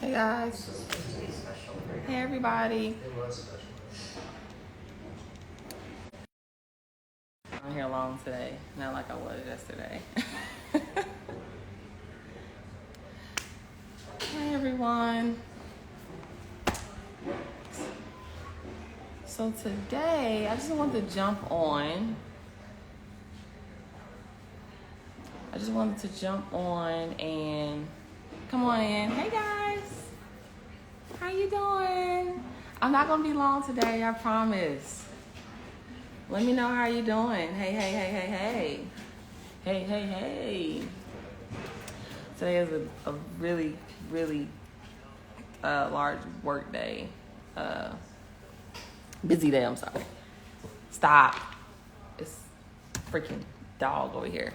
Hey guys. Hey everybody. I'm here long today, not like I was yesterday. Hey everyone. So today I just wanted to jump on. And come on in. Hey guys. How you doing? I'm not gonna be long today, I promise. Let me know how you doing. Hey. Today is a really large work day. Busy day, I'm sorry. Stop. It's freaking dog over here.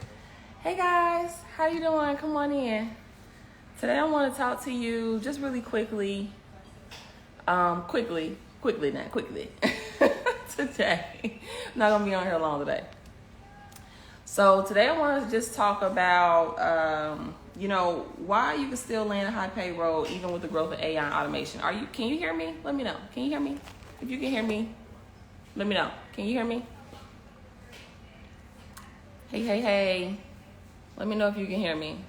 Hey guys, how you doing? Come on in. Today I want to talk to you just really quickly. Quickly. Today. I'm not gonna be on here long today. So today I want to just talk about, why you can still land a high payroll even with the growth of AI and automation. Can you hear me? Let me know. Can you hear me? If you can hear me, let me know. Can you hear me? Hey. Let me know if you can hear me.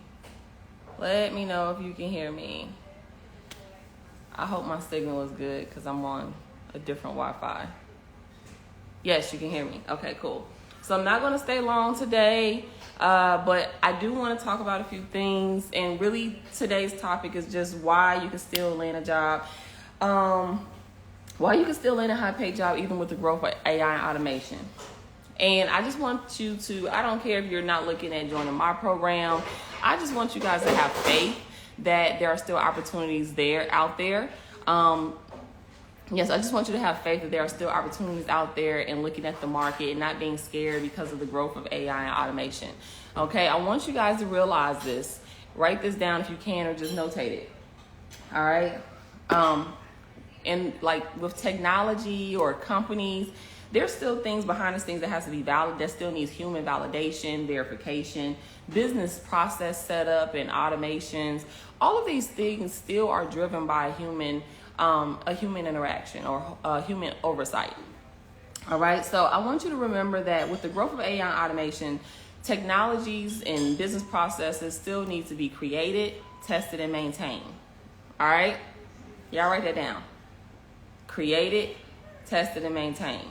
I hope my signal is good because I'm on a different Wi-Fi. Yes, you can hear me. Okay, cool. So I'm not going to stay long today, but I do want to talk about a few things. And really, today's topic is just why you can still land a job. Why you can still land a high-paid job even with the growth of AI and automation. And I just want you to, I don't care if you're not looking at joining my program. I just want you guys to have faith that there are still opportunities out there. Yes, I just want you to have faith that there are still opportunities out there and looking at the market and not being scared because of the growth of AI and automation. Okay, I want you guys to realize this. Write this down if you can or just notate it. All right. And like with technology or companies, there's still things behind the scenes that has to be valid, that still needs human validation, verification, business process setup and automations. All of these things still are driven by a human interaction or human oversight. All right. So I want you to remember that with the growth of AI and automation, technologies and business processes still need to be created, tested, and maintained. All right. Y'all write that down. Created, tested, and maintained.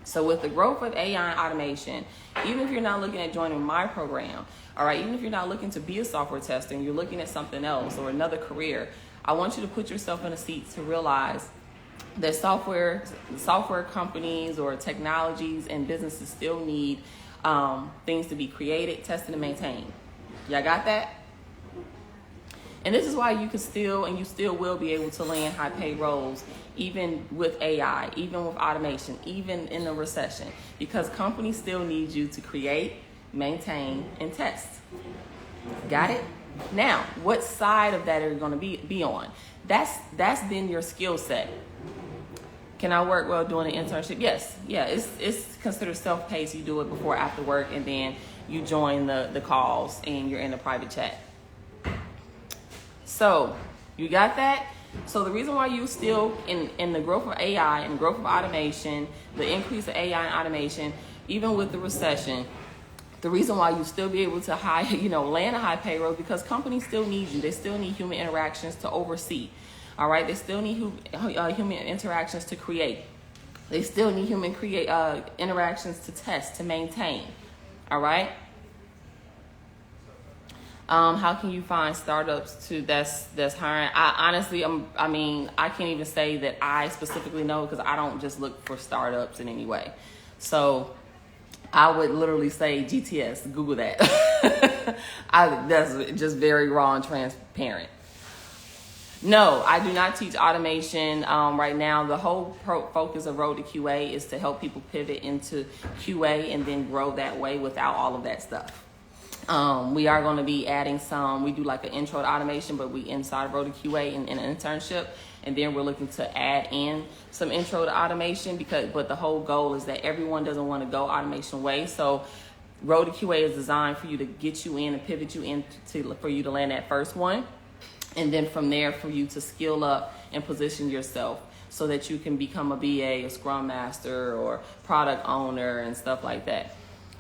So with the growth of AI and automation, even if you're not looking at joining my program, all right, even if you're not looking to be a software tester and you're looking at something else or another career, I want you to put yourself in a seat to realize that software companies or technologies and businesses still need things to be created, tested, and maintained. Y'all got that? And this is why you still will be able to land high paid roles, even with AI, even with automation, even in a recession, because companies still need you to create, maintain, and test. Got it? Now, what side of that are you going to be on? That's then your skill set. Can I work well doing an internship? Yes. Yeah, it's considered self-paced. You do it before, after work, and then you join the calls and you're in the private chat. So you got that? So the reason why you still in the growth of AI and growth of automation, the increase of AI and automation, even with the recession, the reason why you still be able to land a high payroll because companies still need you. They still need human interactions to oversee. All right. They still need human interactions to create. They still need human interactions to test, to maintain. All right. How can you find startups that's hiring? I can't even say that I specifically know because I don't just look for startups in any way. So I would literally say GTS, Google that. That's just very raw and transparent. No, I do not teach automation right now. The whole focus of Road to QA is to help people pivot into QA and then grow that way without all of that stuff. We are going to be adding we do like an intro to automation, but we inside of Road to QA in an internship. And then we're looking to add in some intro to automation but the whole goal is that everyone doesn't want to go automation way. So Road to QA is designed for you to get you in and pivot you in for you to land that first one. And then from there, for you to skill up and position yourself so that you can become a BA, a Scrum Master, or product owner and stuff like that.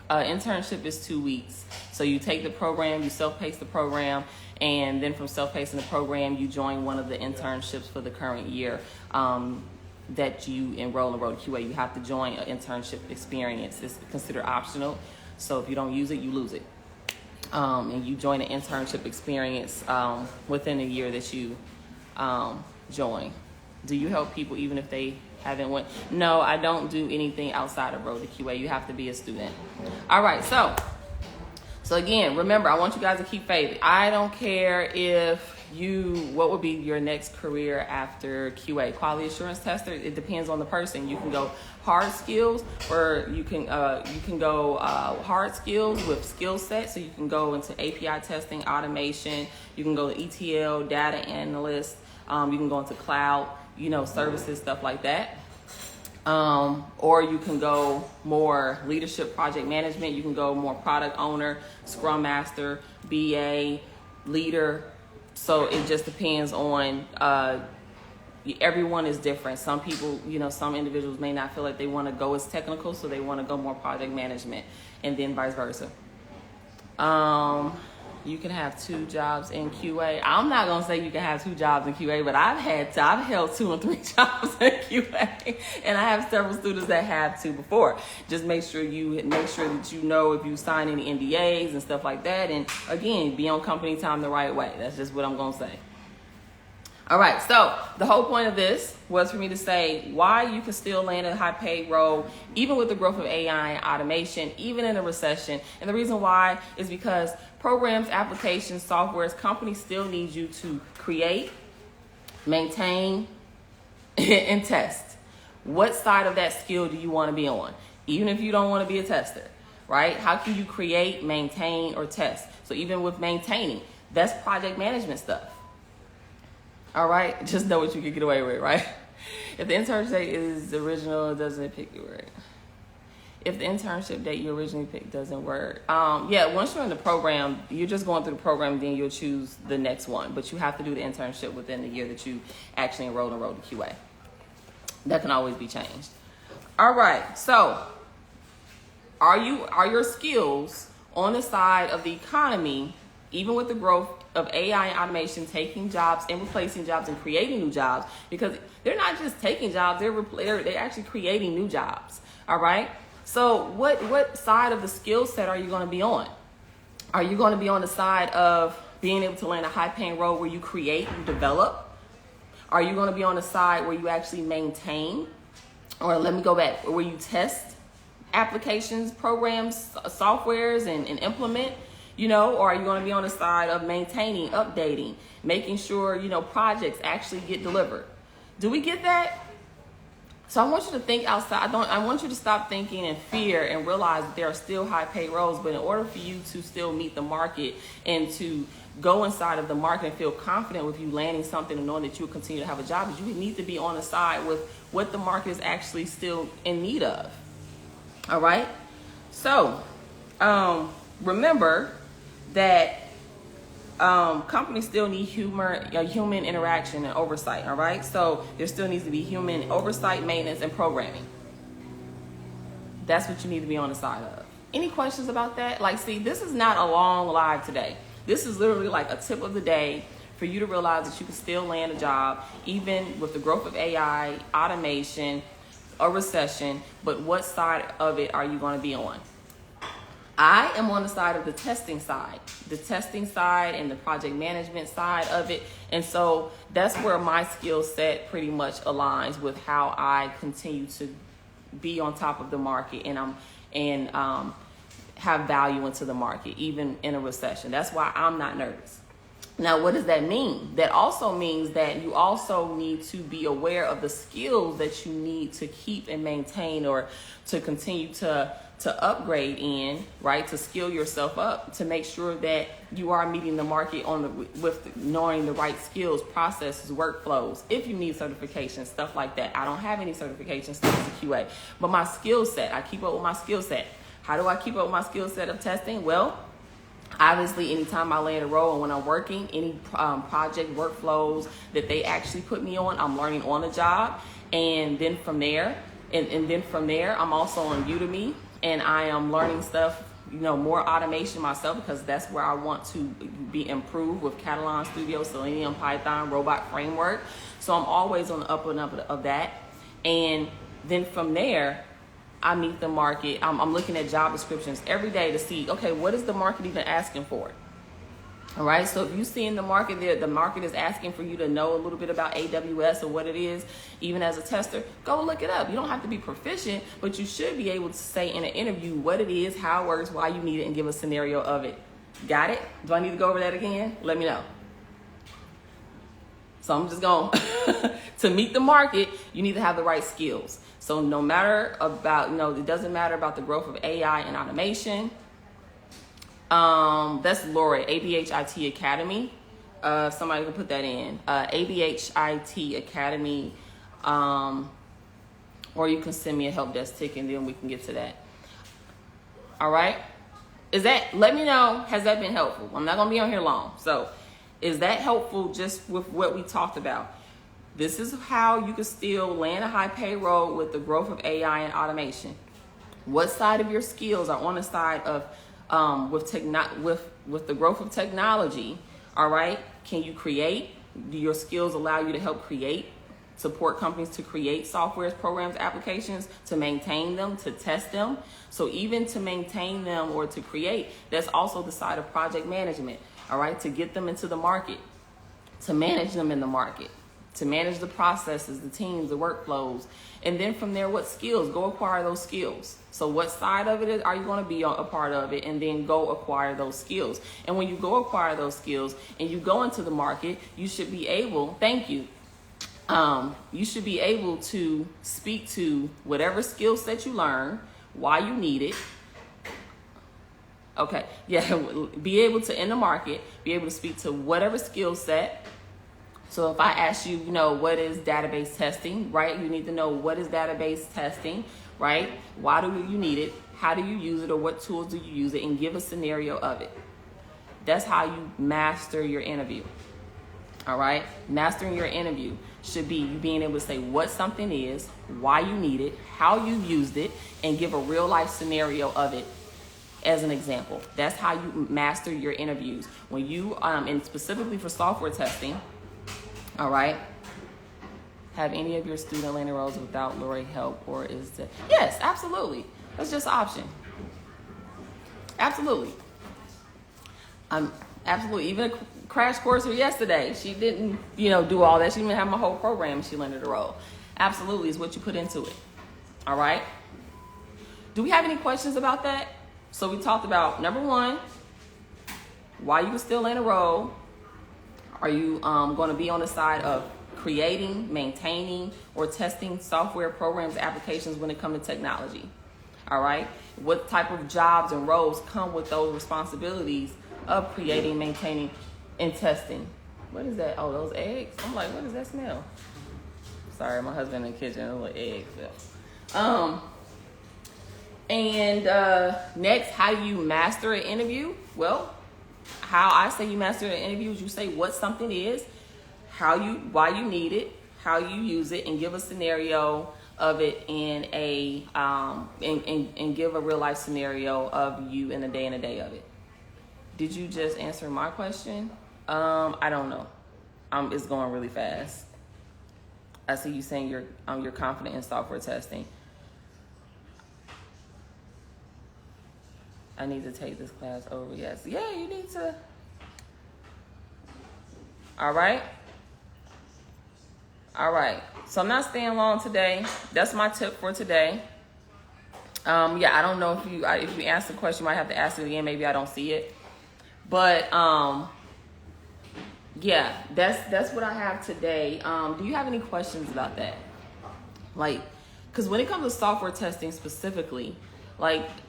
Internship is 2 weeks. So you take the program, you self-pace the program, and then from self-pacing the program, you join one of the internships for the current year that you enroll in Road to QA. You have to join an internship experience. It's considered optional. So if you don't use it, you lose it. And you join an internship experience within a year that you join. Do you help people even if they haven't went? No, I don't do anything outside of Road to QA. You have to be a student. All right, so again, remember, I want you guys to keep faith. I don't care what would be your next career after QA. Quality assurance tester, it depends on the person. You can go hard skills, or you can go hard skills with skill sets. So you can go into API testing, automation. You can go to ETL, data analyst. You can go into cloud, services, stuff like that. Or you can go more leadership, project management. You can go more product owner, Scrum Master, BA, leader. So it just depends on, everyone is different. Some people, some individuals may not feel like they want to go as technical, so they want to go more project management, and then vice versa. You can have 2 jobs in QA. I'm not going to say you can have 2 jobs in QA, but I've held 2 and 3 jobs in QA, and I have several students that have 2 before. Just make sure that you know if you sign any NDAs and stuff like that. And again, be on company time the right way. That's just what I'm going to say. All right, so the whole point of this was for me to say why you can still land a high-paid role, even with the growth of AI and automation, even in a recession. And the reason why is because programs, applications, softwares, companies still need you to create, maintain, and test. What side of that skill do you want to be on? Even if you don't want to be a tester, right? How can you create, maintain, or test? So even with maintaining, that's project management stuff. All right, just know what you can get away with, right? If the internship date is original, it doesn't pick you right. If the internship date you originally picked doesn't work, once you're in the program, you're just going through the program, then you'll choose the next one. But you have to do the internship within the year that you actually enrolled in Road to QA. That can always be changed. All right, so are your skills on the side of the economy, even with the growth of AI and automation, taking jobs and replacing jobs and creating new jobs? Because they're not just taking jobs, they're actually creating new jobs. All right. So what side of the skill set are you going to be on? Are you going to be on the side of being able to land a high-paying role where you create, you develop? Are you going to be on the side where you actually maintain? Or let me go back, where you test applications, programs, softwares, and implement? Or are you going to be on the side of maintaining, updating, making sure, projects actually get delivered? Do we get that? So I want you to think outside. I want you to stop thinking in fear and realize that there are still high paid roles. But in order for you to still meet the market and to go inside of the market and feel confident with you landing something and knowing that you'll continue to have a job, you need to be on the side with what the market is actually still in need of. All right. So remember that companies still need human interaction and oversight. All right, so there still needs to be human oversight, maintenance, and programming. That's what you need to be on the side of. Any questions about that? This is not a long live today. This is literally like a tip of the day for you to realize that you can still land a job even with the growth of AI, automation, a recession. But what side of it are you going to be on? I am on the side of the testing side and the project management side of it. And so that's where my skill set pretty much aligns with how I continue to be on top of the market and have value into the market, even in a recession. That's why I'm not nervous. Now, what does that mean? That also means that you also need to be aware of the skills that you need to keep and maintain, or to continue to upgrade in, right? To skill yourself up to make sure that you are meeting the market with knowing the right skills, processes, workflows. If you need certifications, stuff like that. I don't have any certifications to QA, but my skill set, I keep up with my skill set. How do I keep up with my skill set of testing? Well, Obviously, anytime I land a role and when I'm working, any project workflows that they actually put me on, I'm learning on the job. And then from there, I'm also on Udemy, and I am learning stuff, more automation myself, because that's where I want to be improved with Catalan Studio, Selenium, Python, Robot Framework. So I'm always on the up and up of that. And then from there, I meet the market. I'm looking at job descriptions every day to see, okay, what is the market even asking for? All right, so if you see in the market there, the market is asking for you to know a little bit about AWS or what it is, even as a tester, go look it up. You don't have to be proficient, but you should be able to say in an interview what it is, how it works, why you need it, and give a scenario of it. Got it? Do I need to go over that again? Let me know. So I'm just going to meet the market, you need to have the right skills. So no matter about, it doesn't matter about the growth of AI and automation. That's Lori, ABHIT Academy. Somebody can put that in. ABHIT Academy. Or you can send me a help desk ticket and then we can get to that. All right. Let me know, has that been helpful? I'm not going to be on here long. So is that helpful just with what we talked about? This is how you can still land a high payroll with the growth of AI and automation. What side of your skills are on the side of with the growth of technology? All right, can you create? Do your skills allow you to help create, support companies to create softwares, programs, applications, to maintain them, to test them? So even to maintain them or to create, that's also the side of project management. All right, to get them into the market, to manage them in the market, to manage the processes, the teams, the workflows. And then from there, what skills? Go acquire those skills. So what side of it are you going to be a part of it? And then go acquire those skills. And when you go acquire those skills and you go into the market, you should be able, you should be able to speak to whatever skill set you learn, why you need it. Okay, yeah, be able to, in the market, be able to speak to whatever skill set. So if I ask you, what is database testing, right? You need to know what is database testing, right? Why do you need it? How do you use it, or what tools do you use it? And give a scenario of it. That's how you master your interview. All right? Mastering your interview should be you being able to say what something is, why you need it, how you used it, and give a real life scenario of it as an example. That's how you master your interviews. When you, and specifically for software testing, all right, have any of your student landing roles without Lori help, or is that? Yes, absolutely. That's just an option. Absolutely. Absolutely. Even a crash course yesterday, she didn't, do all that. She didn't have my whole program. She landed a role. Absolutely is what you put into it. All right. Do we have any questions about that? So we talked about, number one, why you can still land a role. Are you going to be on the side of creating, maintaining, or testing software, programs, applications when it comes to technology? All right. What type of jobs and roles come with those responsibilities of creating, maintaining, and testing? What is that? Oh, those eggs? I'm like, what does that smell? Sorry, my husband in the kitchen, a little egg smell. Next, how do you master an interview? Well, how I say you master an interview is you say what something is, why you need it, how you use it, and give a scenario of it in and give a real life scenario of you in a day of it. Did you just answer my question? I don't know. It's going really fast. I see you saying you're confident in software testing. I need to take this class over. Yes. Yeah, you need to. All right. So I'm not staying long today. That's my tip for today. I don't know if you ask the question, you might have to ask it again. Maybe I don't see it. But that's what I have today. Do you have any questions about that? Because when it comes to software testing specifically,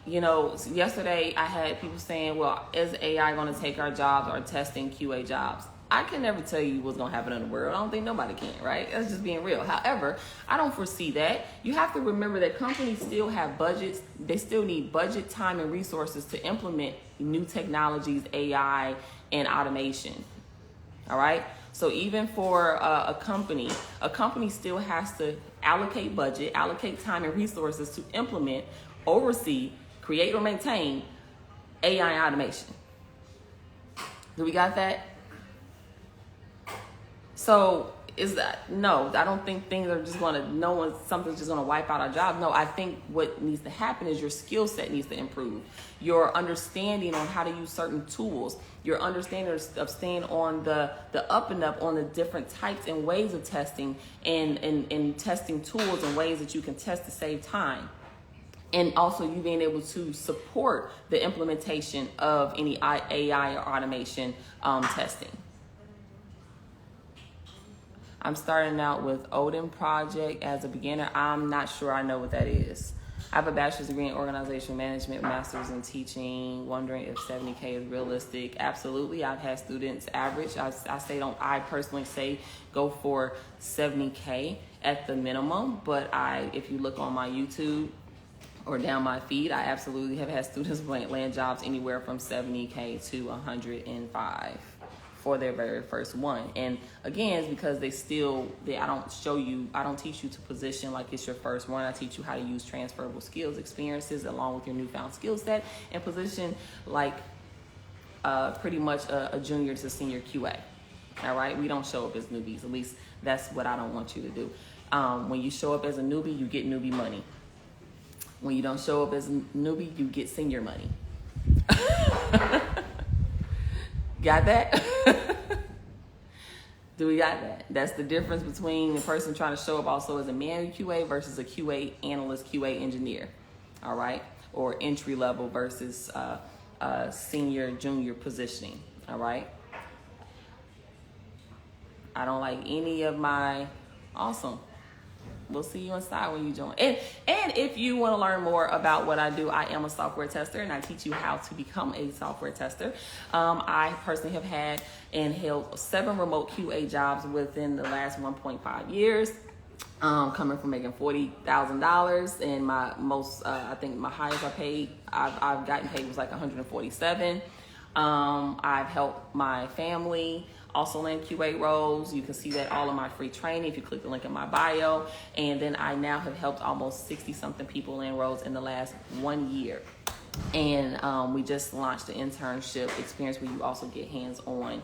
yesterday I had people saying, well, is AI going to take our jobs, our testing QA jobs? I can never tell you what's going to happen in the world. I don't think nobody can, right? That's just being real. However, I don't foresee that. You have to remember that companies still have budgets. They still need budget, time, and resources to implement new technologies, AI, and automation. All right? So even for a company still has to allocate budget, allocate time and resources to implement, oversee, create, or maintain AI automation. Do we got that? So is that, no, I don't think things are just going to, something's just going to wipe out our job. No, I think what needs to happen is your skill set needs to improve. Your understanding on how to use certain tools, your understanding of staying on the up and up on the different types and ways of testing and testing tools and ways that you can test to save time. And also you being able to support the implementation of any AI or automation testing. I'm starting out with Odin Project as a beginner. I'm not sure I know what that is. I have a bachelor's degree in organizational management, master's in teaching, wondering if 70K is realistic. Absolutely. I've had students average. I personally say go for 70K at the minimum. But if you look on my YouTube or down my feed, I absolutely have had students land jobs anywhere from 70K to 105. For their very first one. And again, it's because I don't teach you to position like it's your first one. I teach you how to use transferable skills, experiences, along with your newfound skill set, and position like pretty much a junior to senior QA. All right, we don't show up as newbies. At least that's what I don't want you to do. When you show up as a newbie, you get newbie money. When you don't show up as a newbie, you get senior money. Got that? Do we got that? That's the difference between the person trying to show up also as a manual QA versus a QA analyst, QA engineer. All right? Or entry level versus senior, junior positioning. All right? I don't like any of my... Awesome. We'll see you inside when you join. And if you want to learn more about what I do, I am a software tester, and I teach you how to become a software tester. I personally have had and held 7 remote QA jobs within the last 1.5 years. Coming from making $40,000, and my most, I think my highest I've gotten paid was like $147. I've helped my family also land QA roles. You can see that all of my free training if you click the link in my bio. And then I now have helped almost 60 something people land roles in the last 1 year. And we just launched the internship experience where you also get hands-on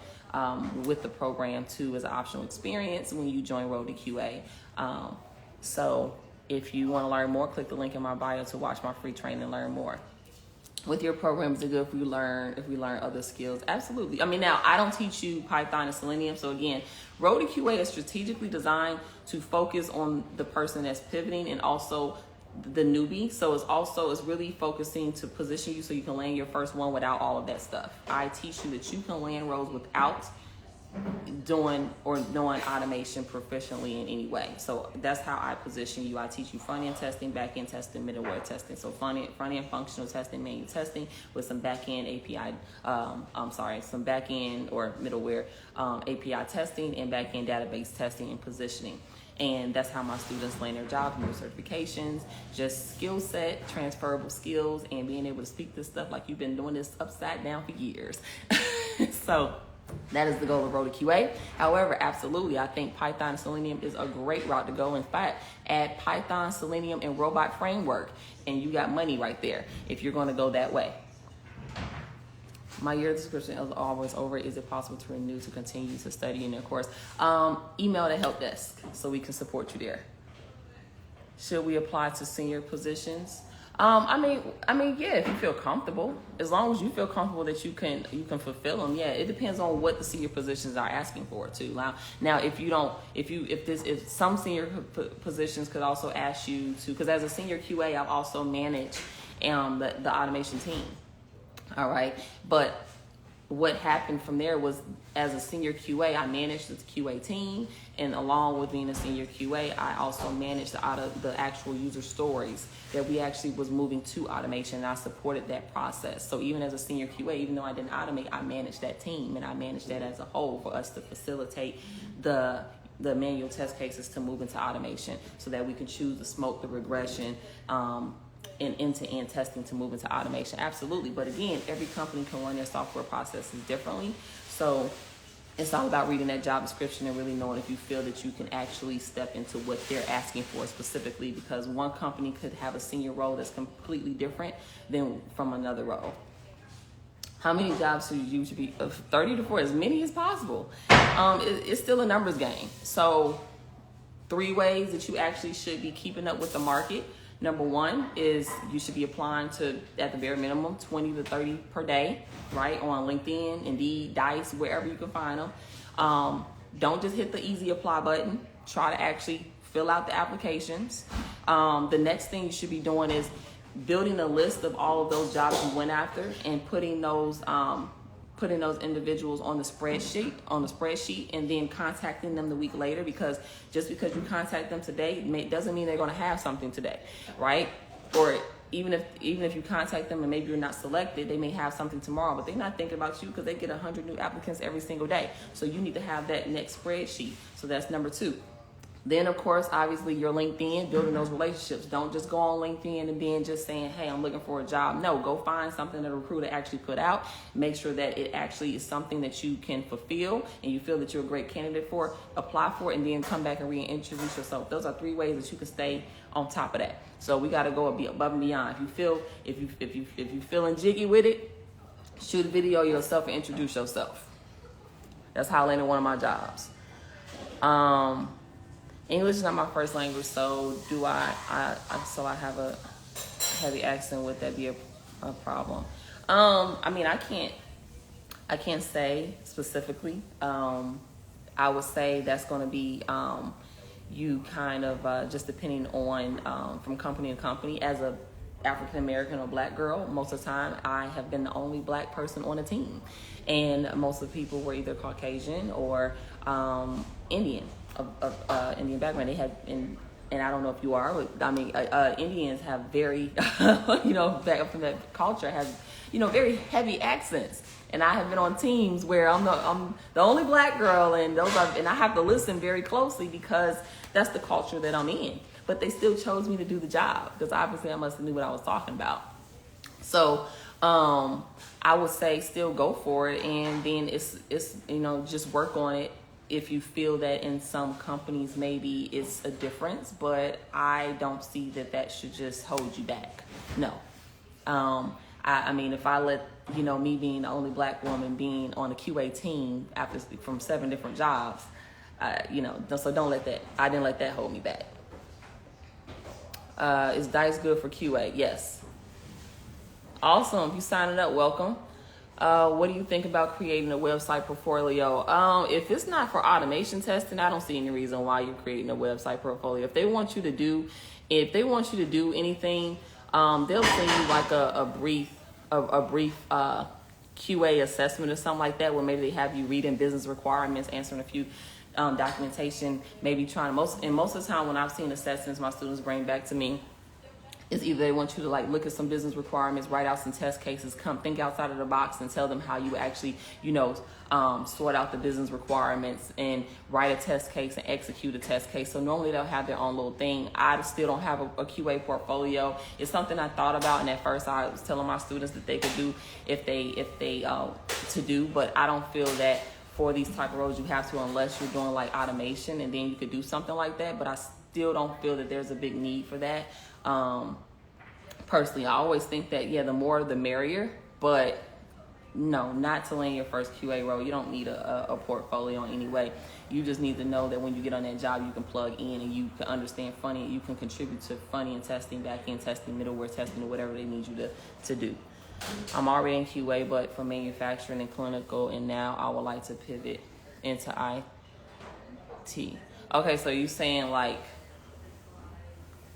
with the program too as an optional experience when you join Road to QA. So if you want to learn more, click the link in my bio to watch my free training and learn more. With your program, is it good if we learn other skills? Absolutely. I mean, now I don't teach you Python and Selenium. So again, Road to QA is strategically designed to focus on the person that's pivoting and also the newbie. So it's really focusing to position you so you can land your first one without all of that stuff. I teach you that you can land roles without doing or knowing automation proficiently in any way. So that's how I position you. I teach you front-end testing, back-end testing, middleware testing. So front-end functional testing, manual testing with some back-end API, some back-end or middleware API testing and back-end database testing and positioning. And that's how my students land their jobs, no certifications, just skill set, transferable skills, and being able to speak this stuff like you've been doing this upside down for years. So that is the goal of Road to QA. However, absolutely, I think Python and Selenium is a great route to go. In fact, add Python, Selenium, and Robot Framework, and you got money right there if you're going to go that way. My year description is always over. Is it possible to renew to continue to study in your course? Email the help desk so we can support you there. Should we apply to senior positions? I mean, yeah, if you feel comfortable, as long as you feel comfortable that you can fulfill them. Yeah, it depends on what the senior positions are asking for too. Now, if some senior positions could also ask you to, because as a senior QA, I've also managed the automation team. All right, but what happened from there was, as a senior QA, I managed the QA team, and along with being a senior QA, I also managed the actual user stories that we actually was moving to automation, and I supported that process. So even as a senior QA, even though I didn't automate, I managed that team, and I managed that as a whole for us to facilitate the manual test cases to move into automation, so that we can choose the smoke, the regression, and end-to-end testing to move into automation. Absolutely. But again, every company can run their software processes differently. So it's all about reading that job description and really knowing if you feel that you can actually step into what they're asking for specifically, because one company could have a senior role that's completely different than from another role. How many jobs should you to be? 30 to 40, as many as possible. It's still a numbers game. So 3 ways that you actually should be keeping up with the market. Number 1 is you should be applying to, at the bare minimum, 20 to 30 per day, right? On LinkedIn, Indeed, Dice, wherever you can find them. Don't just hit the easy apply button. Try to actually fill out the applications. The next thing you should be doing is building a list of all of those jobs you went after and putting those individuals on the spreadsheet, and then contacting them the week later, because just because you contact them today doesn't mean they're going to have something today, right? Or even if you contact them and maybe you're not selected, they may have something tomorrow, but they're not thinking about you because they get 100 new applicants every single day. So you need to have that next spreadsheet. So that's number 2. Then, of course, obviously, your LinkedIn, building those relationships. Don't just go on LinkedIn and then just saying, hey, I'm looking for a job. No, go find something that a recruiter actually put out. Make sure that it actually is something that you can fulfill and you feel that you're a great candidate for. Apply for it, and then come back and reintroduce yourself. Those are 3 ways that you can stay on top of that. So we got to go above and beyond. If you feeling jiggy with it, shoot a video of yourself and introduce yourself. That's how I landed one of my jobs. English is not my first language, so I have a heavy accent. Would that be a problem? I mean, I can't say specifically. I would say that's going to be you kind of just depending on from company to company. As a African American or Black girl, most of the time I have been the only Black person on a team, and most of the people were either Caucasian or Indian. Indian background. They have, and I don't know if you are, but I mean, Indians have very, back from that culture, have, very heavy accents. And I have been on teams where I'm the only Black girl, and I have to listen very closely because that's the culture that I'm in. But they still chose me to do the job because obviously I must have knew what I was talking about. So I would say still go for it, and then it's just work on it. If you feel that in some companies maybe it's a difference, but I don't see that should just hold you back. No. I mean, if I let, me being the only Black woman being on a QA team from 7 different jobs, so don't let that, I didn't let that hold me back. Is Dice good for QA? Yes. Awesome. If you signing up, welcome. What do you think about creating a website portfolio? If it's not for automation testing, I don't see any reason why you're creating a website portfolio. If they want you to do anything, they'll send you like a brief QA assessment or something like that, where maybe they have you reading business requirements, answering a few documentation, maybe most of the time when I've seen assessments my students bring back to me, is either they want you to look at some business requirements, write out some test cases, come think outside of the box and tell them how you actually, sort out the business requirements and write a test case and execute a test case. So normally they'll have their own little thing. I still don't have a QA portfolio. It's something I thought about, and at first I was telling my students that they could do if they to do, but I don't feel that for these type of roles you have to, unless you're doing automation, and then you could do something like that. But I still don't feel that there's a big need for that. Personally, I always think that, the more the merrier, but no, not to land your first QA role. You don't need a portfolio in any way. You just need to know that when you get on that job, you can plug in and you can understand funny, and you can contribute to funny and testing, back-end testing, middleware testing, or whatever they need you to do. I'm already in QA, but for manufacturing and clinical, and now I would like to pivot into IT. Okay, so you're saying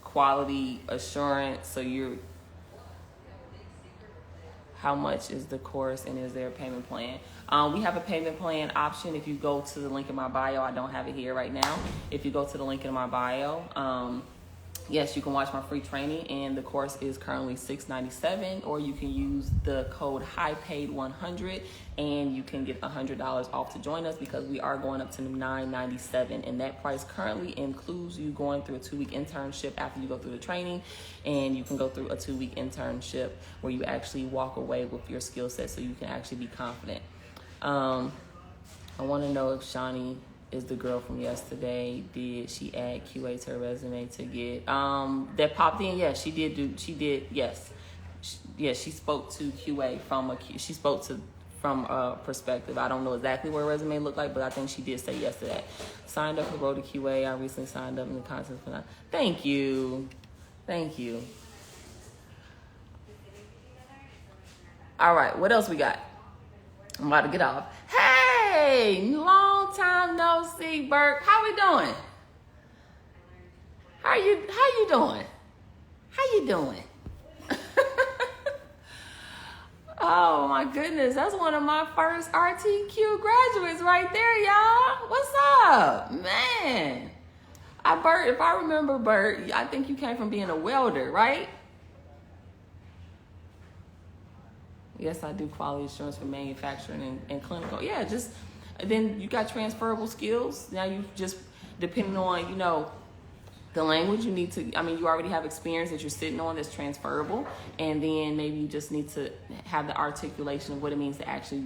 quality assurance, so how much is the course and is there a payment plan? We have a payment plan option. If you go to the link in my bio, I don't have it here right now. If you go to the link in my bio, yes, you can watch my free training, and the course is currently $697, or you can use the code HIGHPAID100 and you can get $100 off to join us, because we are going up to $997, and that price currently includes you going through a 2-week internship after you go through the training, and you can go through a 2-week internship where you actually walk away with your skill set so you can actually be confident. I want to know if Shawnee is the girl from yesterday. Did she add QA to her resume to get that popped in? Yes, she did. Yes, she spoke to QA from a perspective. I don't know exactly what her resume looked like, but I think she did say yes to that. Signed up for Road to QA. I recently signed up in the contest for that. Thank you. All right, what else we got? I'm about to get off. Hey, long time no see, Bert. How we doing? How you doing? How you doing? Oh my goodness, that's one of my first RTQ graduates right there, y'all. What's up, man? Bert, if I remember, Bert, I think you came from being a welder, right? Yes, I do quality assurance for manufacturing and clinical. Yeah, just then you got transferable skills. Now you just, depending on, the language you need to, you already have experience that you're sitting on that's transferable. And then maybe you just need to have the articulation of what it means to actually,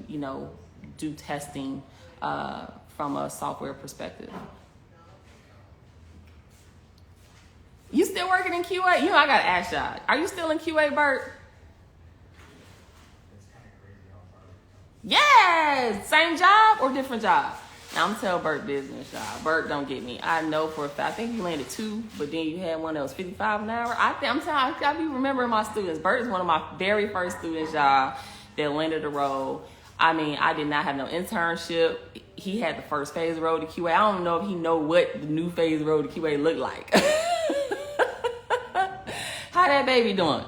do testing from a software perspective. You still working in QA? I got to ask y'all. Are you still in QA, Bert? Yes! Same job or different job? Now, I'm telling Bert business, y'all. Bert don't get me. I know for a fact. I think you landed 2, but then you had one that was 55 an hour. I be remembering my students. Bert is one of my very first students, y'all, that landed a role. I did not have no internship. He had the first phase road to QA. I don't know if he know what the new phase road to QA looked like. How that baby doing?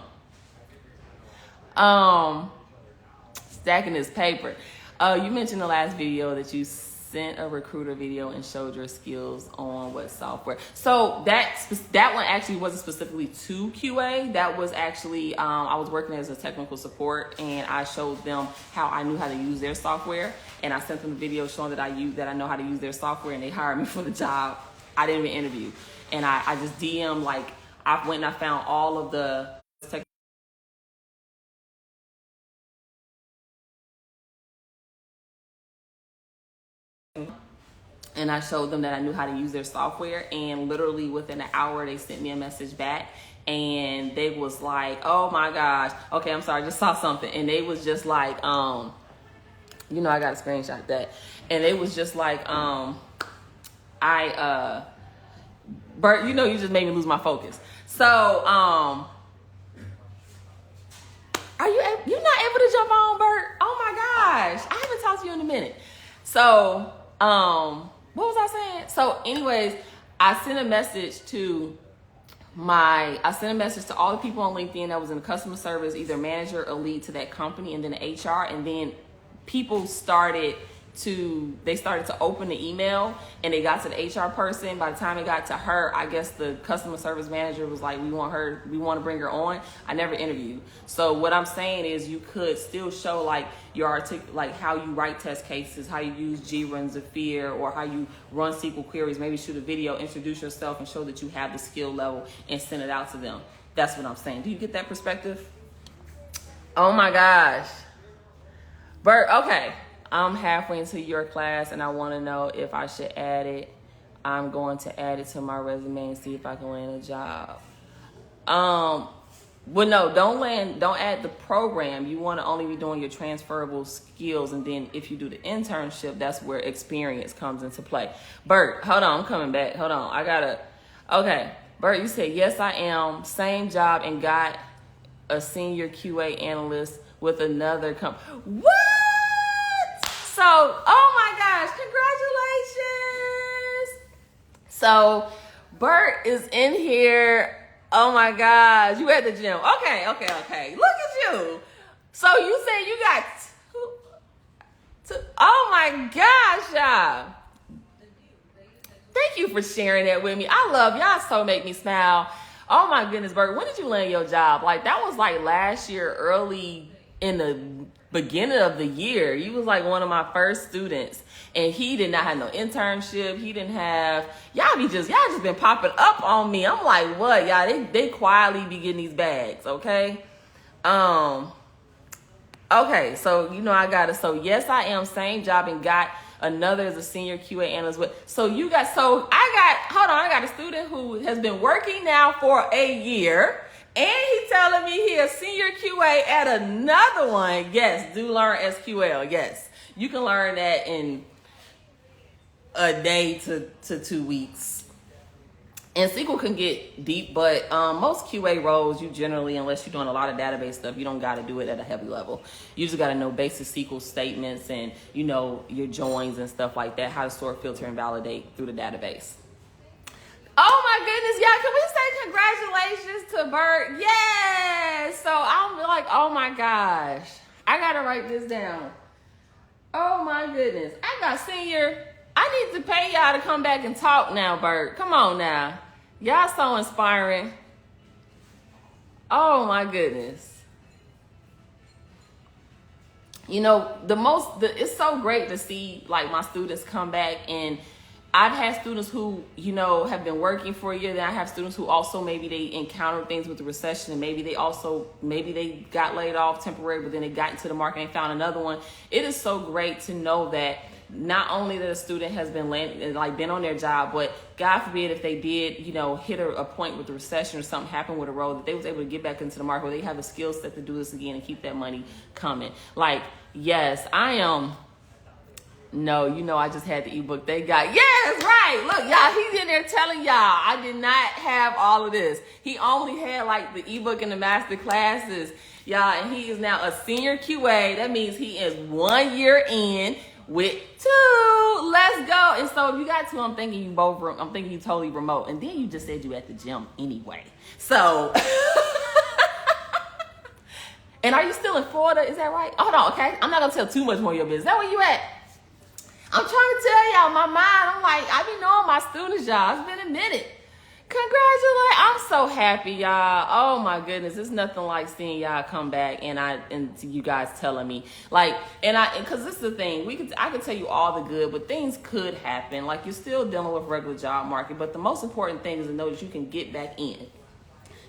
Stacking his paper. You mentioned the last video that you sent a recruiter video and showed your skills on what software. So that one actually wasn't specifically to QA. That was actually, I was working as a technical support, and I showed them how I knew how to use their software. And I sent them a video showing that I know how to use their software, and they hired me for the job. I didn't even interview. And I just DM'd, I went and I found all of the and I showed them that I knew how to use their software, and literally within an hour they sent me a message back, and they was like, oh my gosh, okay, I'm sorry, I just saw something. And they was just like, I got a screenshot that, and they was just like, Bert, you just made me lose my focus. So, you're not able to jump on, Bert? Oh my gosh, I haven't talked to you in a minute. So, what was I saying? So anyways, I sent a message to all the people on LinkedIn that was in the customer service, either manager or lead to that company, and then the HR, and then people started to open the email, and they got to the HR person. By the time it got to her, I guess the customer service manager was like, we want to bring her on. I never interviewed. So what I'm saying is you could still show your how you write test cases, how you use Jira and Zephyr, or how you run SQL queries, maybe shoot a video, introduce yourself, and show that you have the skill level and send it out to them. That's what I'm saying. Do you get that perspective? Oh my gosh. Bert, okay. I'm halfway into your class, and I want to know if I should add it. I'm going to add it to my resume and see if I can land a job. Well, no, don't add the program. You want to only be doing your transferable skills, and then if you do the internship, that's where experience comes into play. Bert, hold on, I'm coming back. Hold on, okay. Bert, you said, yes, I am. Same job, and got a senior QA analyst with another company. What? So, oh my gosh, congratulations. So, Bert is in here. Oh my gosh, you at the gym. Okay. Look at you. So you said you got two. Oh my gosh, y'all. Thank you for sharing that with me. I love y'all. So make me smile. Oh my goodness, Bert, when did you land your job? Like that was like last year, early in the beginning of the year. You was like one of my first students, and he did not have no internship. He didn't have, y'all just been popping up on me. I'm like, what, y'all? They quietly be getting these bags, okay? Okay, so so yes, I am same job and got another as a senior QA analyst. I got a student who has been working now for a year, and he telling me he a senior QA at another one. Yes, do learn SQL. Yes, you can learn that in a day to 2 weeks. And SQL can get deep, but most QA roles, you generally, unless you're doing a lot of database stuff, you don't got to do it at a heavy level. You just got to know basic SQL statements and, your joins and stuff like that, how to sort, filter, and validate through the database. Oh my goodness, y'all, can we say congratulations to Bert? Yes! So I'm like, oh my gosh, I got to write this down. Oh my goodness, I got senior. I need to pay y'all to come back and talk now, Bert. Come on now. Y'all so inspiring. Oh my goodness. It's so great to see like my students come back, and I've had students who, have been working for a year. Then I have students who also maybe they encountered things with the recession, and maybe they got laid off temporarily, but then they got into the market and found another one. It is so great to know that not only that a student has been been on their job, but God forbid if they did, hit a point with the recession or something happened with a role, that they was able to get back into the market where they have the skill set to do this again and keep that money coming. Like, yes, I am. No, I just had the ebook they got. Yes, right. Look, y'all, he's in there telling y'all I did not have all of this. He only had like the ebook and the master classes, y'all, and he is now a senior QA. That means he is 1 year in with 2. Let's go. And so if you got 2, I'm thinking you totally remote. And then you just said you at the gym anyway. So, and are you still in Florida? Is that right? Hold on, okay. I'm not going to tell too much more of your business. Is that where you at? I'm trying to tell y'all my mind. I'm like, I be knowing my students, y'all. It's been a minute. Congratulations. I'm so happy, y'all. Oh my goodness. It's nothing like seeing y'all come back and you guys telling me because this is the thing. I could tell you all the good, but things could happen. Like you're still dealing with regular job market, but the most important thing is to know that you can get back in.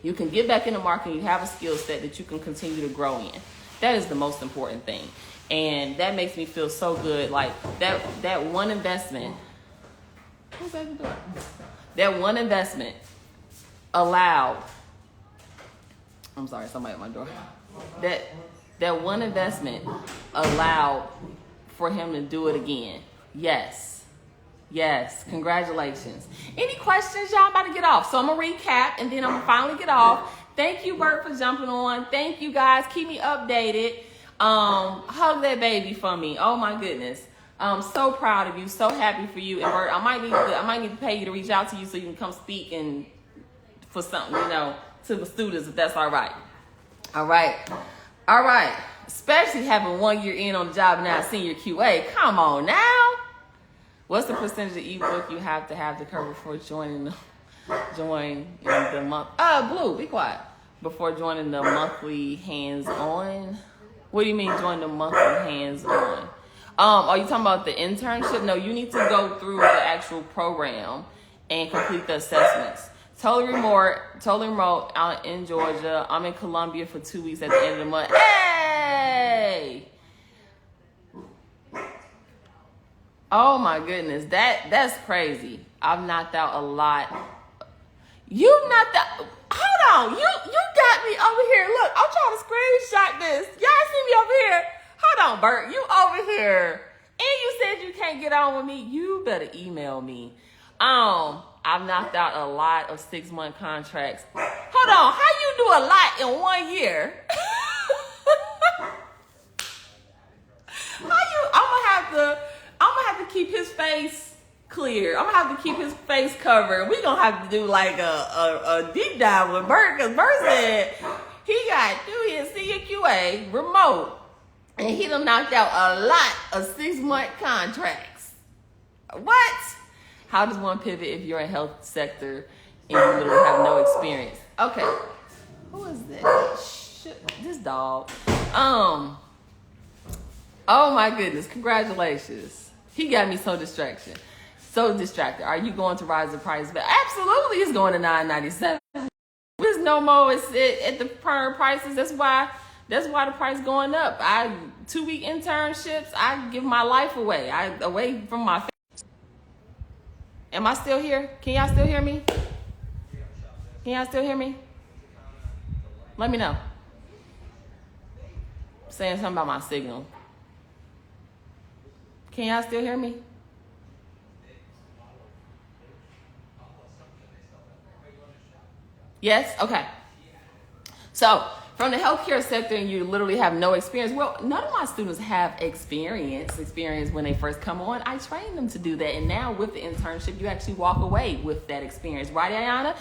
You can get back in the market and you have a skill set that you can continue to grow in. That is the most important thing. And that makes me feel so good. Like that one investment. Who's at the door? That one investment allowed. I'm sorry, somebody at my door. That one investment allowed for him to do it again. Yes. Congratulations. Any questions, y'all? I'm about to get off. So I'm gonna recap and then I'm gonna finally get off. Thank you, Bert, for jumping on. Thank you guys. Keep me updated. Hug that baby for me. Oh my goodness. I'm so proud of you. So happy for you. And Bert, I might need to pay you to reach out to you so you can come speak and for something, to the students, if that's all right. All right. Especially having 1 year in on the job and now senior QA. Come on now. What's the percentage of ebook you have to cover before join in the month? Blue, be quiet. Before joining the monthly hands-on. What do you mean join the monthly hands-on? Are you talking about the internship? No, you need to go through the actual program and complete the assessments. Totally remote out in Georgia. I'm in Columbia for 2 weeks at the end of the month. Hey! Oh my goodness, that's crazy. I've knocked out a lot. You knocked out. Hold on, you got me over here. Look, I'm trying to screenshot this. Y'all see me over here? Hold on, Bert, you over here. And you said you can't get on with me. You better email me. I've knocked out a lot of 6-month contracts. Hold on, how you do a lot in 1 year? I'm gonna have to keep his face clear. I'm gonna have to keep his face covered. We're gonna have to do like a deep dive with Bert, because Bert said He got through his CQA remote, and he done knocked out a lot of 6-month contracts. What? How does one pivot if you're in health sector and you literally have no experience? Okay. Who is that? This dog. Oh my goodness. Congratulations. He got me so distracted. So distracted. Are you going to rise the price? But absolutely it's going to $9.97. There's no more at the current prices. That's why the price going up. 2-week internships, I give my life away. Away from my family. Am I still here? Can y'all still hear me? Can y'all still hear me? Let me know. Saying something about my signal. Can y'all still hear me? Yes? Okay. So, from the healthcare sector and you literally have no experience. Well, none of my students have experience when they first come on. I train them to do that. And now with the internship, you actually walk away with that experience. Right, Ayana?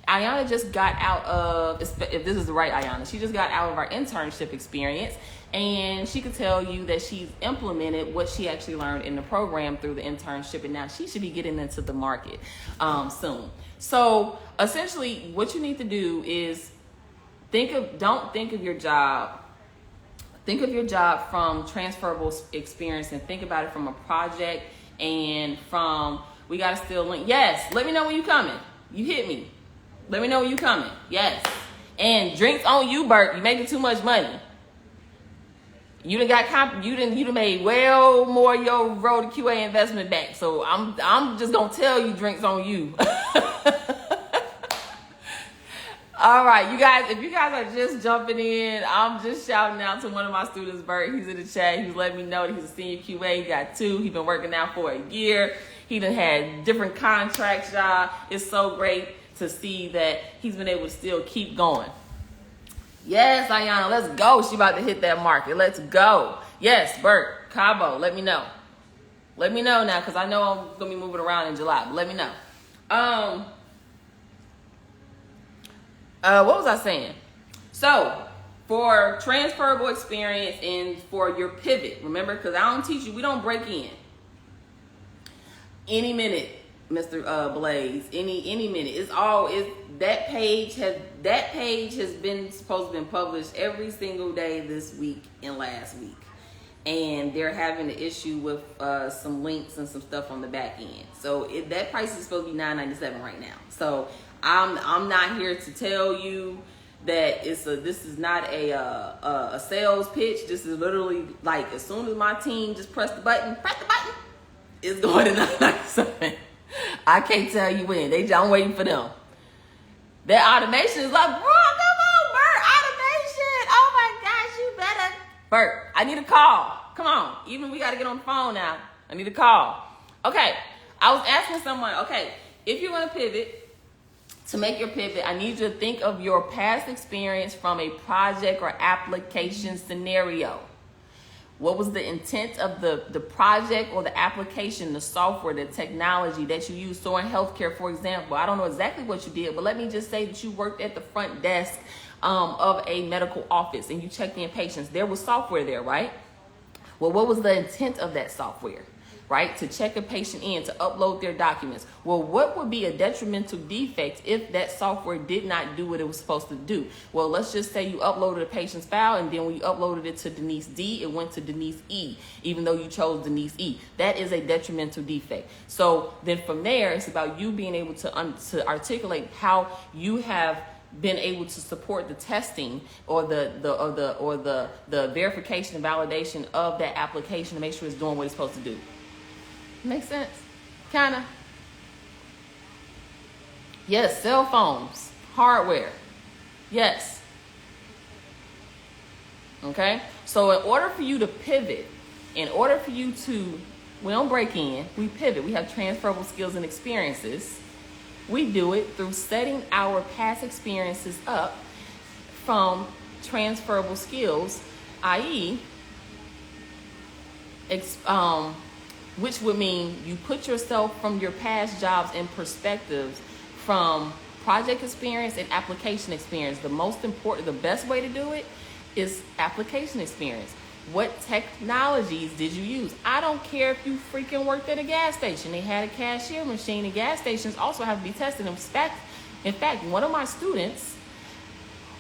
Ayana just got out of, if this is the right Ayana, she just got out of our internship experience. And she could tell you that she's implemented what she actually learned in the program through the internship. And now she should be getting into the market soon. So essentially what you need to do is don't think of your job. Think of your job from transferable experience and think about it from a project and from, we got to still link. Yes. Let me know when you coming. You hit me. Let me know when you coming. Yes. And drinks on you, Bert. You making too much money. You done made well more your road to QA investment back. So I'm just gonna tell you drinks on you. All right, you guys, if you guys are just jumping in, I'm just shouting out to one of my students, Bert. He's in the chat. He's letting me know that he's a senior QA. He got 2. He's been working now for a year. He done had different contracts, y'all. It's so great to see that he's been able to still keep going. Yes, Ayana, let's go. She about to hit that market. Let's go. Yes, Bert, Cabo, let me know. Let me know now, because I know I'm going to be moving around in July. But let me know. What was I saying? So, for transferable experience and for your pivot, remember, because I don't teach you, we don't break in. Any minute, Mr. Blaze, any minute. That page has been supposed to been published every single day this week and last week. And they're having an issue with some links and some stuff on the back end. So that price is supposed to be $9.97 right now. So I'm not here to tell you that this is not a sales pitch. This is literally like as soon as my team just press the button, it's going to $9.97. I can't tell you when. I'm waiting for them. That automation is like, bro, come on, Bert, automation. Oh my gosh, you better. Bert, I need a call. Come on. Even we got to get on the phone now. I need a call. Okay. I was asking someone, okay, if you're going to pivot, to make your pivot, I need you to think of your past experience from a project or application scenario. What was the intent of the project or the application, the software, the technology that you used? So in healthcare, for example, I don't know exactly what you did, but let me just say that you worked at the front desk of a medical office and you checked in patients. There was software there, right? Well, what was the intent of that software? Right? To check a patient in, to upload their documents. Well, what would be a detrimental defect if that software did not do what it was supposed to do? Well, let's just say you uploaded a patient's file and then when you uploaded it to Denise D, it went to Denise E, even though you chose Denise E. That is a detrimental defect. So then from there, it's about you being able to articulate how you have been able to support the testing or the verification and validation of that application to make sure it's doing what it's supposed to do. Make sense? Kinda. Yes, cell phones, hardware. Yes. Okay? So in order for you to pivot, we don't break in, we pivot. We have transferable skills and experiences. We do it through setting our past experiences up from transferable skills, i.e., which would mean you put yourself from your past jobs in perspectives from project experience and application experience. The most important, the best way to do it is application experience. What technologies did you use? I don't care if you freaking worked at a gas station. They had a cashier machine, and gas stations also have to be tested. In fact, one of my students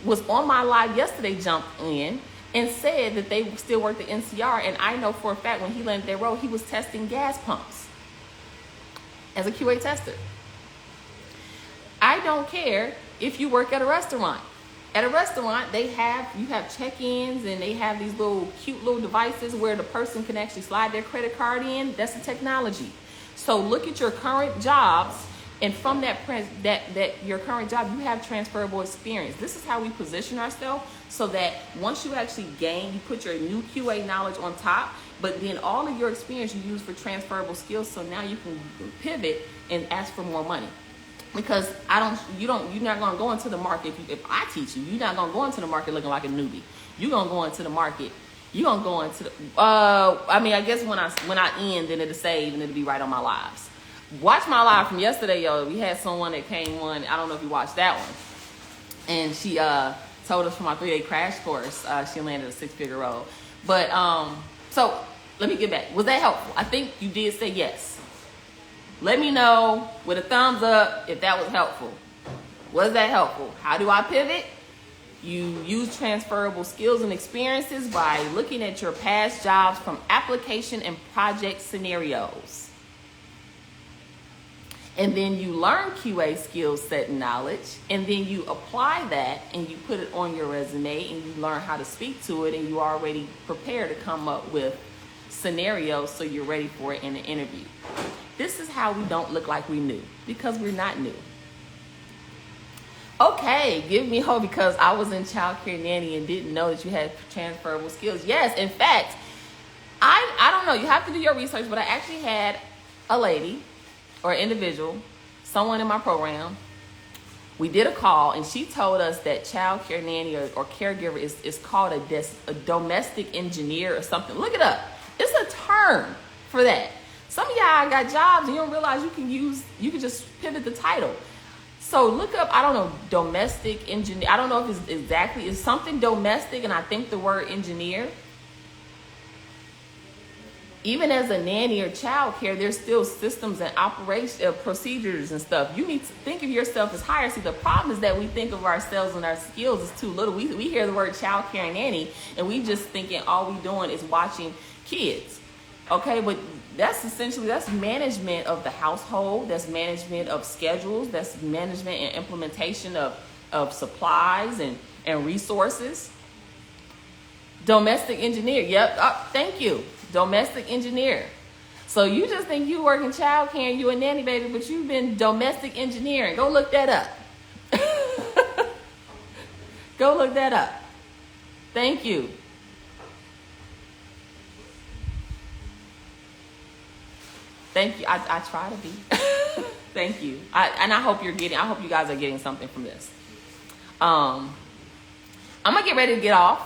was on my live yesterday, jumped in and said that they still worked at NCR, and I know for a fact when he landed that role, he was testing gas pumps as a QA tester. I don't care if you work at a restaurant. At a restaurant, you have check-ins, and they have these cute little devices where the person can actually slide their credit card in. That's the technology. So look at your current jobs, and from that your current job, you have transferable experience. This is how we position ourselves, so that once you actually gain, you put your new QA knowledge on top, but then all of your experience you use for transferable skills. So now you can pivot and ask for more money. Because you're not going to go into the market. If I teach you, you're not going to go into the market looking like a newbie. You're going to go into the market. You're going to go into the, I guess when I end, then it'll save and it'll be right on my lives. Watch my live from yesterday, yo. We had someone that came on. I don't know if you watched that one. And she told us for my 3-day crash course, she landed a 6-figure role. But, so let me get back. Was that helpful? I think you did say yes. Let me know with a thumbs up if that was helpful. Was that helpful? How do I pivot? You use transferable skills and experiences by looking at your past jobs from application and project scenarios. And then you learn QA skill set and knowledge, and then you apply that and you put it on your resume, and you learn how to speak to it, and you already prepare to come up with scenarios so you're ready for it in an interview. This is how we don't look like we knew, because we're not new. Okay, give me hope, because I was in childcare nanny and didn't know that you had transferable skills. Yes, in fact, I don't know, you have to do your research, but I actually had a lady or individual, someone in my program. We did a call, and she told us that childcare nanny or caregiver is called a domestic engineer or something. Look it up. It's a term for that. Some of y'all got jobs and you don't realize you can just pivot the title. So look up, I don't know, domestic engineer. I don't know if it's something domestic, and I think the word engineer. Even as a nanny or childcare, there's still systems and procedures and stuff. You need to think of yourself as higher. See, the problem is that we think of ourselves and our skills as too little. We hear the word childcare and nanny, and we just thinking all we doing is watching kids. Okay, but that's management of the household. That's management of schedules. That's management and implementation of supplies and resources. Domestic engineer. Yep. Thank you. Domestic engineer. So you just think you work in child care and you a nanny baby, but you've been domestic engineering. Go look that up. Go look that up. Thank you. Thank you. I try to be. Thank you. I hope I hope you guys are getting something from this. I'm gonna get ready to get off.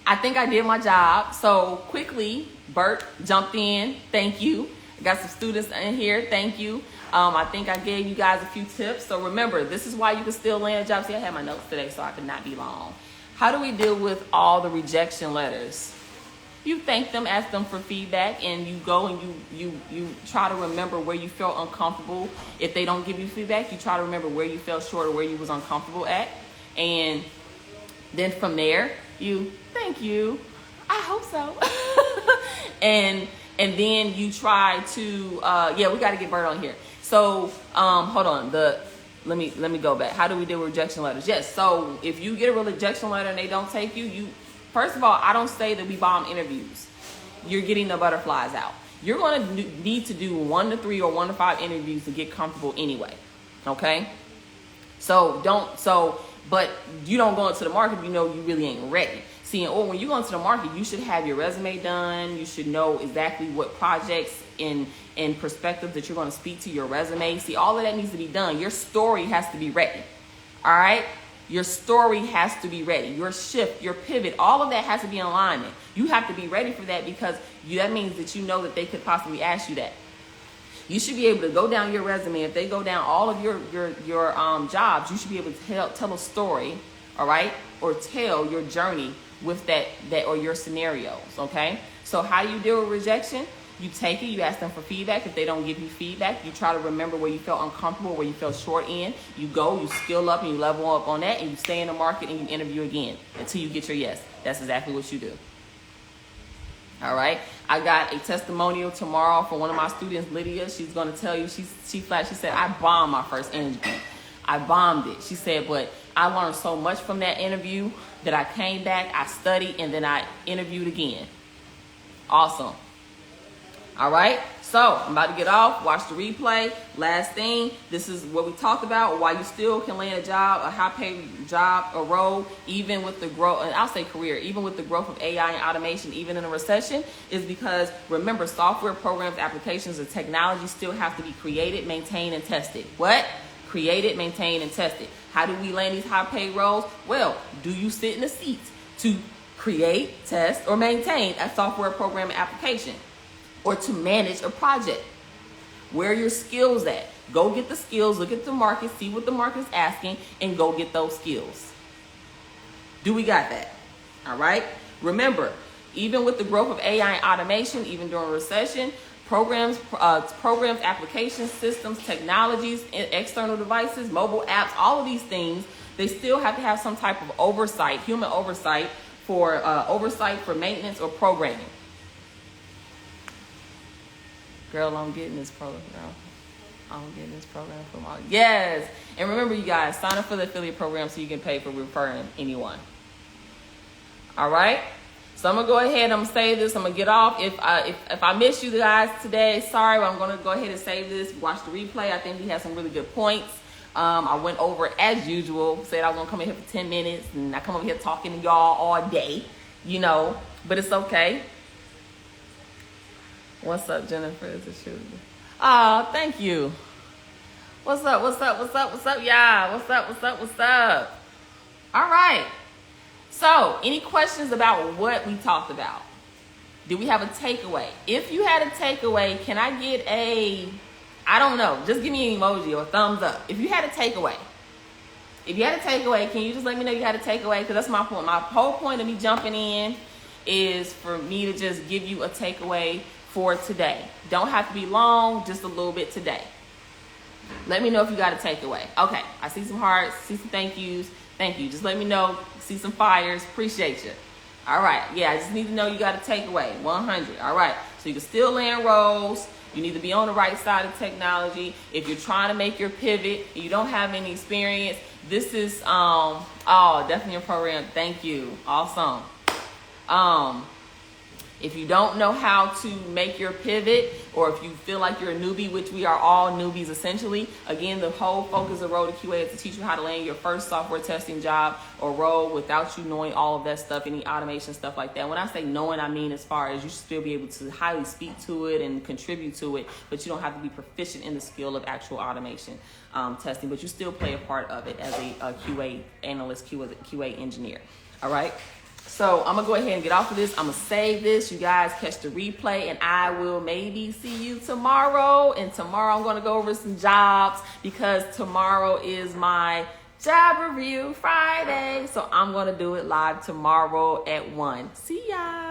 I think I did my job. So quickly, Bert jumped in. Thank you. I got some students in here. Thank you. I think I gave you guys a few tips. So remember, this is why you can still land a job. See, I had my notes today, so I could not be long. How do we deal with all the rejection letters? You thank them, ask them for feedback, and you go and you try to remember where you felt uncomfortable. If they don't give you feedback, you try to remember where you fell short or where you was uncomfortable at. And then from there, you thank you. I hope so. and then you try to we got to get Bert on here. So hold on. Let me go back. How do we deal with rejection letters? Yes. So if you get a rejection letter and they don't take you, first of all, I don't say that we bomb interviews. You're getting the butterflies out. You're going to need to do 1 to 3 or 1 to 5 interviews to get comfortable anyway. Okay? But you don't go into the market if you know you really ain't ready. See, when you go into the market, you should have your resume done. You should know exactly what projects and perspectives that you're going to speak to your resume. See, all of that needs to be done. Your story has to be ready. All right? Your story has to be ready. Your shift, your pivot, all of that has to be in alignment. You have to be ready for that, because that means that you know that they could possibly ask you that. You should be able to go down your resume. If they go down all of your jobs, you should be able to tell a story, all right, or tell your journey with that or your scenarios. Okay. So how do you deal with rejection? You take it, you ask them for feedback. If they don't give you feedback, you try to remember where you felt uncomfortable, where you felt short in. You go, you skill up, and you level up on that, and you stay in the market and you interview again until you get your yes. That's exactly what you do. All right. I got a testimonial tomorrow from one of my students, Lydia. She's going to tell you, she said, I bombed my first interview. I bombed it. She said, but I learned so much from that interview that I came back, I studied, and then I interviewed again. Awesome. All right. So I'm about to get off. Watch the replay. Last thing, this is what we talked about, why you still can land a job, a high-paid job, a role, even with the growth, and I'll say career, even with the growth of AI and automation, even in a recession, is because, remember, software, programs, applications, and technology still have to be created, maintained, and tested. What? Created, maintained, and tested. How do we land these high-paid roles? Well, do you sit in the seats to create, test, or maintain a software, program, and application? Or to manage a project? Where are your skills at? Go get the skills, look at the market, see what the market's asking, and go get those skills. Do we got that? All right. Remember, even with the growth of AI and automation, even during a recession, programs, applications, systems, technologies, external devices, mobile apps, all of these things, they still have to have some type of oversight, human oversight for maintenance or programming. Girl, I'm getting this program. I'm getting this program from all. Yes. And remember, you guys, sign up for the affiliate program so you can pay for referring anyone. All right. So I'm going to go ahead. I'm going to save this. I'm going to get off. If I miss you guys today, sorry, but I'm going to go ahead and save this. Watch the replay. I think we had some really good points. I went over as usual. Said I was going to come in here for 10 minutes. And I come over here talking to y'all all day, but it's okay. What's up, Jennifer? Is it true? Oh, thank you. What's up? Yeah. What's up? All right. So, any questions about what we talked about? Did we have a takeaway? If you had a takeaway, can I get I don't know, just give me an emoji or a thumbs up. If you had a takeaway. Can you just let me know you had a takeaway? Because that's my point. My whole point of me jumping in is for me to just give you a takeaway for today. Don't have to be long, just a little bit today. Let me know if you got a takeaway. Okay, I see some hearts, see some thank yous. Thank you. Just let me know. See some fires. Appreciate you. All right. Yeah, I just need to know you got a takeaway. 100. All right. So you can still land roles. You need to be on the right side of technology. If you're trying to make your pivot and you don't have any experience, this is definitely a program. Thank you. Awesome. If you don't know how to make your pivot, or if you feel like you're a newbie, which we are all newbies essentially, again, the whole focus of Road to QA is to teach you how to land your first software testing job or role without you knowing all of that stuff, any automation stuff like that. When I say knowing, I mean as far as you should still be able to highly speak to it and contribute to it, but you don't have to be proficient in the skill of actual automation testing, but you still play a part of it as a QA analyst, QA engineer. All right. So I'm going to go ahead and get off of this. I'm going to save this. You guys catch the replay, and I will maybe see you tomorrow. And tomorrow I'm going to go over some jobs because tomorrow is my job review Friday. So I'm going to do it live tomorrow at 1. See ya.